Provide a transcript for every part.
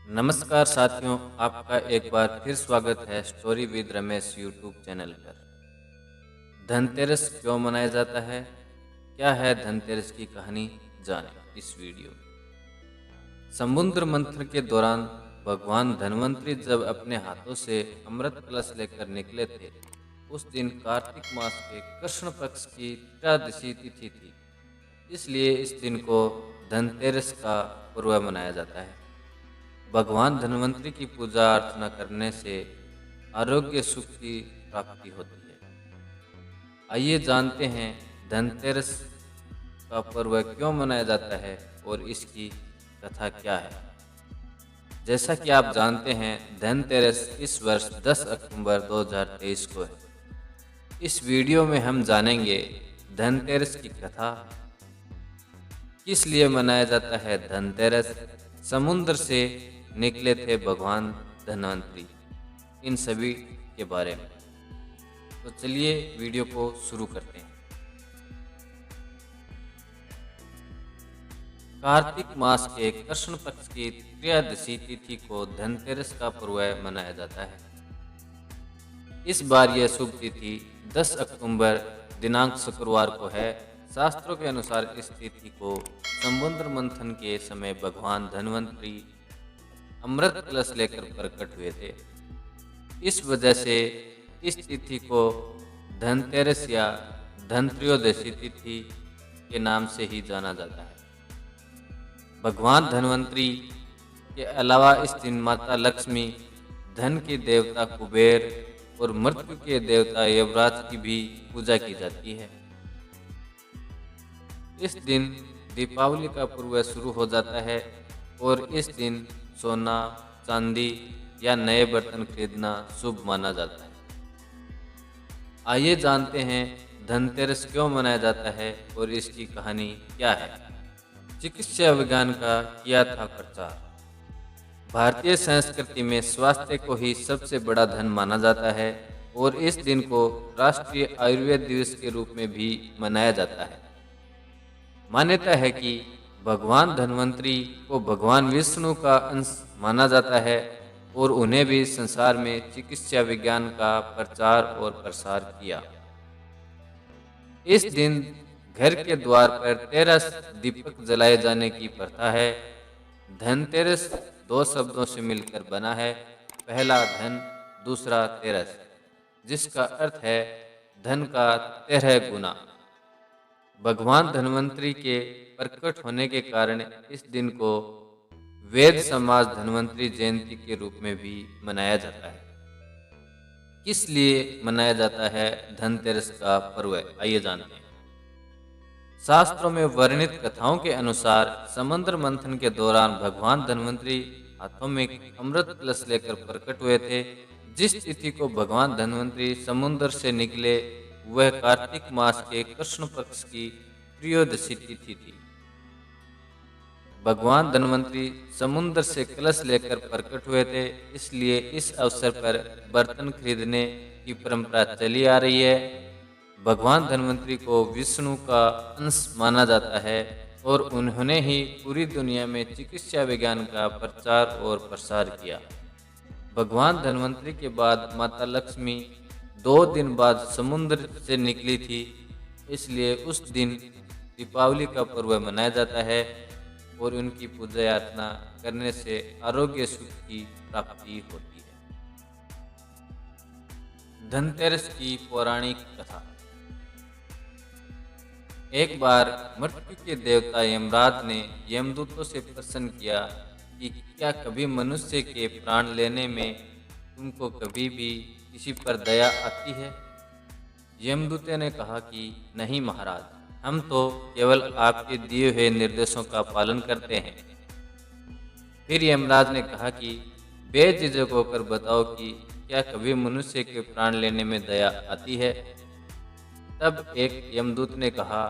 नमस्कार साथियों, आपका एक बार फिर स्वागत है story with Ramesh YouTube channel पर। धनतेरस क्यों मनाया जाता है? क्या है धनतेरस की कहानी? जानें इस वीडियो में। समुद्र मंथन के दौरान भगवान धन्वंतरी जब अपने हाथों से अमृत कलश लेकर निकले थे, उस दिन कार्तिक मास के कृष्ण पक्ष की त्रयोदशी तिथि थी। इसलिए इस दिन को धनतेरस का पर्व मनाया जाता है। भगवान धन्वंतरी की पूजा अर्चना करने से आरोग्य सुख की प्राप्ति होती है। आइए जानते हैं धनतेरस का पर्व क्यों मनाया जाता है और इसकी कथा क्या है। जैसा कि आप जानते हैं, धनतेरस इस वर्ष 10 अक्टूबर 2023 को है। इस वीडियो में हम जानेंगे धनतेरस की कथा, किस लिए मनाया जाता है धनतेरस, समुद्र से निकले थे भगवान धन्वंतरी, इन सभी के बारे में। तो चलिए वीडियो को शुरू करते हैं। कार्तिक मास के कृष्ण पक्ष की त्रयोदशी तिथि को धनतेरस का पर्व मनाया जाता है। इस बार यह शुभ तिथि 10 अक्टूबर दिनांक शुक्रवार को है। शास्त्रों के अनुसार इस तिथि को समुद्र मंथन के समय भगवान धन्वंतरी अमृत कलश लेकर प्रकट हुए थे। इस वजह से इस तिथि को धनतेरस या धनत्रयोदशी तिथि के नाम से ही जाना जाता है। भगवान धन्वंतरी के अलावा इस दिन माता लक्ष्मी, धन के देवता कुबेर और मृत्यु के देवता यमराज की भी पूजा की जाती है। इस दिन दीपावली का पर्व शुरू हो जाता है और इस दिन सोना, चांदी या नए बर्तन खरीदना शुभ माना जाता है। आइए जानते हैं धनतेरस क्यों मनाया जाता है और इसकी कहानी क्या है। चिकित्सा विज्ञान का किया था प्रचार। भारतीय संस्कृति में स्वास्थ्य को ही सबसे बड़ा धन माना जाता है और इस दिन को राष्ट्रीय आयुर्वेद दिवस के रूप में भी मनाया जाता है। मान्यता है कि भगवान धन्वंतरी को भगवान विष्णु का अंश माना जाता है और उन्हें भी संसार में चिकित्सा विज्ञान का प्रचार और प्रसार किया। इस दिन घर के द्वार पर 13 दीपक जलाए जाने की प्रथा है। धनतेरस 2 शब्दों से मिलकर बना है। पहला धन, दूसरा तेरस, जिसका अर्थ है धन का 13 गुना। भगवान धन्वंतरी के प्रकट होने के कारण इस दिन को वेद समाज धन्वंतरी जयंती के रूप में भी मनाया जाता है। किस लिए मनाया जाता है धनतेरस का पर्व, आइए जानते हैं। शास्त्रों में वर्णित कथाओं के अनुसार समुद्र मंथन के दौरान भगवान धन्वंतरी हाथों में अमृत कलश लेकर प्रकट हुए थे। जिस तिथि को भगवान धन्वंतरी समुद्र से निकले वह कार्तिक मास के कृष्ण पक्ष की त्रयोदशी तिथि थी। भगवान धन्वंतरी समुद्र से कलश लेकर प्रकट हुए थे, इसलिए इस अवसर पर बर्तन खरीदने की परंपरा चली आ रही है। भगवान धन्वंतरी को विष्णु का अंश माना जाता है और उन्होंने ही पूरी दुनिया में चिकित्सा विज्ञान का प्रचार और प्रसार किया। भगवान धन्वंतरी के बाद माता लक्ष्मी 2 दिन बाद समुद्र से निकली थी, इसलिए उस दिन दीपावली का पर्व मनाया जाता है और उनकी पूजा अर्चना करने से आरोग्य सुख की प्राप्ति होती है। धनतेरस की पौराणिक कथा। एक बार मृत्यु के देवता यमराज ने यमदूतों से प्रश्न किया कि क्या कभी मनुष्य के प्राण लेने में तुमको कभी भी किसी पर दया आती है? यमदूत ने कहा कि नहीं महाराज, हम तो केवल आपके दिए हुए निर्देशों का पालन करते हैं। फिर यमराज ने कहा कि बेझिझक होकर बताओ कि क्या कभी मनुष्य के प्राण लेने में दया आती है? तब एक यमदूत ने कहा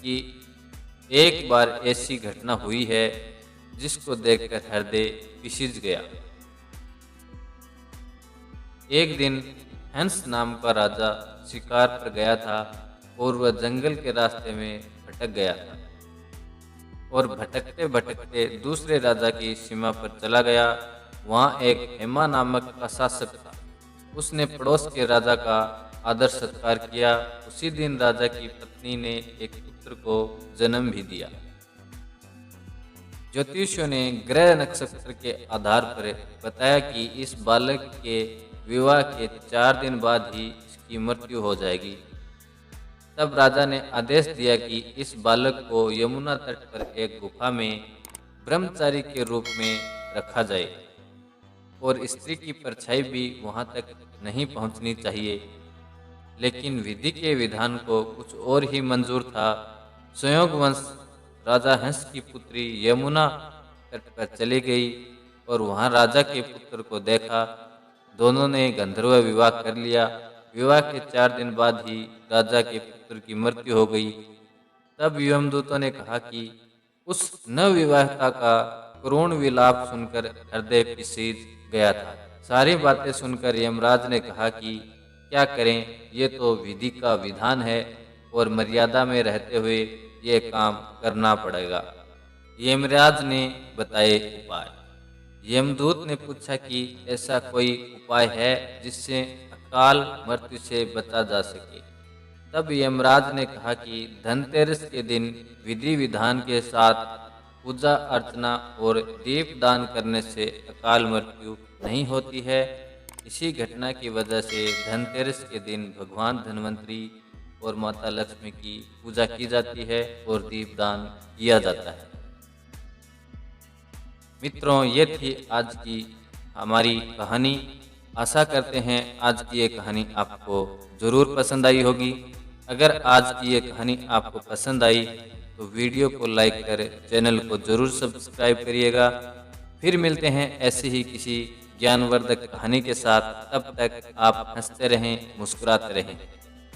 कि एक बार ऐसी घटना हुई है जिसको देखकर हृदय पिसीज गया। एक दिन हंस नाम का राजा शिकार पर गया था और वह जंगल के रास्ते में भटक गया था और भटकते भटकते दूसरे राजा की सीमा पर चला गया। वहाँ एक हेमा नामक का शासक था। उसने पड़ोस के राजा का आदर सत्कार किया। उसी दिन राजा की पत्नी ने एक पुत्र को जन्म भी दिया। ज्योतिषियों ने ग्रह नक्षत्र के आधार पर बताया कि इस बालक के विवाह के 4 दिन बाद ही इसकी मृत्यु हो जाएगी। तब राजा ने आदेश दिया कि इस बालक को यमुना तट पर एक गुफा में ब्रह्मचारी के रूप में रखा जाए और स्त्री की परछाई भी वहां तक नहीं पहुंचनी चाहिए। लेकिन विधि के विधान को कुछ और ही मंजूर था। संयोगवश राजा हंस की पुत्री यमुना तट पर चली गई और वहां राजा के पुत्र को देखा। दोनों ने गंधर्व विवाह कर लिया। विवाह के 4 दिन बाद ही राजा के पुत्र की मृत्यु हो गई। तब यमदूतों ने कहा कि उस नवविवाहिता का करुण विलाप सुनकर हृदय पिसीज गया था। सारी बातें सुनकर यमराज ने कहा कि क्या करें, ये तो विधि का विधान है और मर्यादा में रहते हुए ये काम करना पड़ेगा। यमराज ने बताए उपाय। यमदूत ने पूछा कि ऐसा कोई उपाय है जिससे अकाल मृत्यु से बचा जा सके। तब यमराज ने कहा कि धनतेरस के दिन विधि विधान के साथ पूजा अर्चना और दीप दान करने से अकाल मृत्यु नहीं होती है। इसी घटना की वजह से धनतेरस के दिन भगवान धन्वंतरी और माता लक्ष्मी की पूजा की जाती है और दीपदान किया जाता है। मित्रों, ये थी आज की हमारी कहानी। आशा करते हैं आज की ये कहानी आपको ज़रूर पसंद आई होगी। अगर आज की ये कहानी आपको पसंद आई तो वीडियो को लाइक कर चैनल को ज़रूर सब्सक्राइब करिएगा। फिर मिलते हैं ऐसे ही किसी ज्ञानवर्धक कहानी के साथ। तब तक आप हंसते रहें, मुस्कुराते रहें।